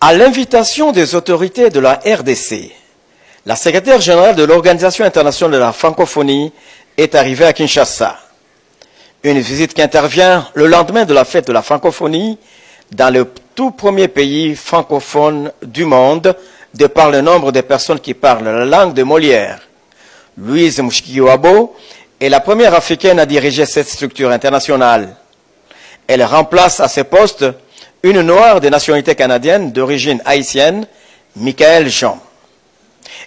À l'invitation des autorités de la RDC, la secrétaire générale de l'Organisation internationale de la francophonie est arrivée à Kinshasa. Une visite qui intervient le lendemain de la fête de la francophonie dans le tout premier pays francophone du monde, de par le nombre de personnes qui parlent la langue de Molière. Louise Mushikiwabo est la première africaine à diriger cette structure internationale. Elle remplace à ce poste une noire de nationalité canadienne d'origine haïtienne, Michael Jean.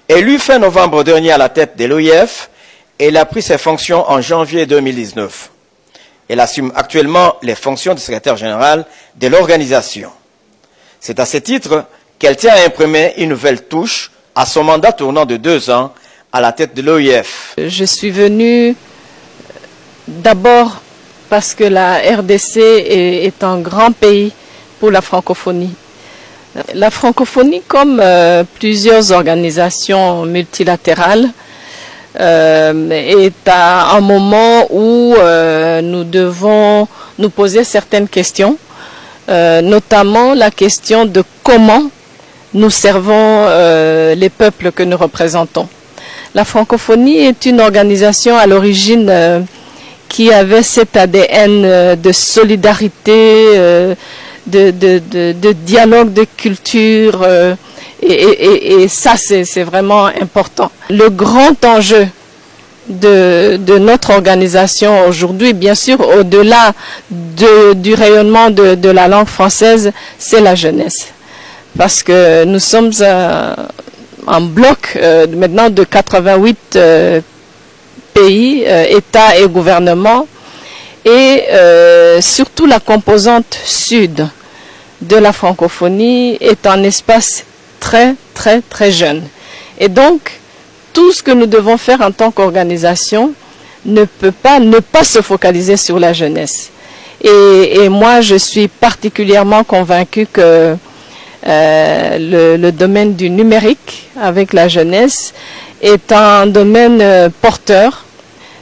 Élue fin novembre dernier à la tête de l'OIF, elle a pris ses fonctions en janvier 2019. Elle assume actuellement les fonctions de secrétaire général de l'organisation. C'est à ce titre qu'elle tient à imprimer une nouvelle touche à son mandat tournant de 2 ans à la tête de l'OIF. Je suis venue d'abord parce que la RDC est un grand pays pour la francophonie. La francophonie, comme plusieurs organisations multilatérales, est à un moment où nous devons nous poser certaines questions, notamment la question de comment nous servons les peuples que nous représentons. La francophonie est une organisation à l'origine qui avait cet ADN de solidarité, de dialogue de culture, et ça c'est vraiment important. Le grand enjeu de notre organisation aujourd'hui, bien sûr, au-delà du rayonnement de la langue française, c'est la jeunesse. Parce que nous sommes un bloc maintenant de 88 pays, États et gouvernements, et surtout la composante sud de la francophonie est un espace très jeune. Et donc, tout ce que nous devons faire en tant qu'organisation ne peut pas ne pas se focaliser sur la jeunesse. Et moi, je suis particulièrement convaincue que le domaine du numérique avec la jeunesse est un domaine porteur.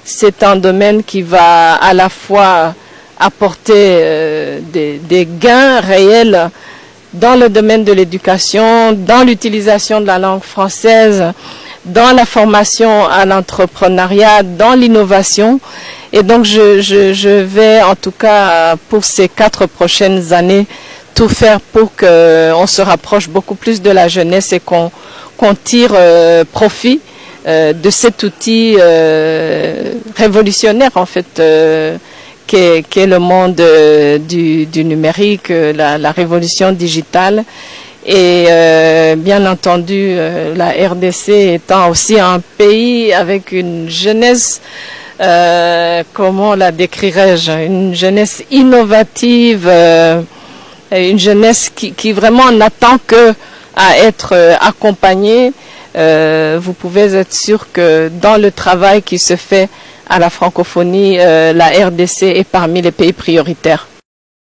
C'est un domaine qui va à la fois apporter des gains réels dans le domaine de l'éducation, dans l'utilisation de la langue française, dans la formation à l'entrepreneuriat, dans l'innovation. Et donc je vais en tout cas pour ces 4 prochaines années tout faire pour qu'on se rapproche beaucoup plus de la jeunesse et qu'on tire profit de cet outil révolutionnaire en fait qu'est le monde du numérique, la révolution digitale. Et bien entendu, la RDC étant aussi un pays avec une jeunesse, comment la décrirais-je, une jeunesse innovative, une jeunesse qui vraiment n'attend que à être accompagnée. Vous pouvez être sûr que dans le travail qui se fait à la francophonie, la RDC est parmi les pays prioritaires.